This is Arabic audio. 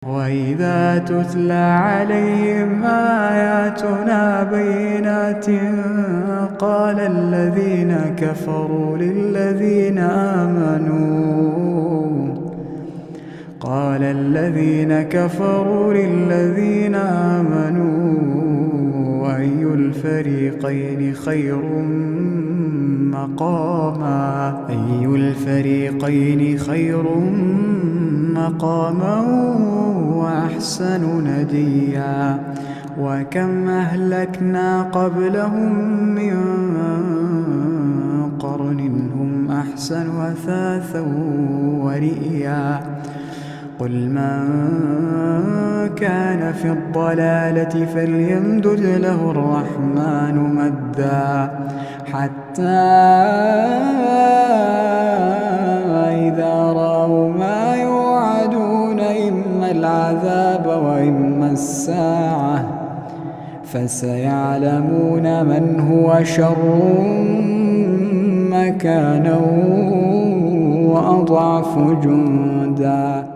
وإذا تتلى عليهم آياتنا بينات قال الذين كفروا للذين آمنوا أي الفريقين خير مقاما وأحسن نديا وكم أهلكنا قبلهم من قرن هم أحسن أثاثا ورئيا قل من كان في الضلالة فليمدد له الرحمن مدا حتى إذا رأوا ما يوعدون إما العذاب وإما الساعة فسيعلمون من هو شر مكانا وأضعف جندا.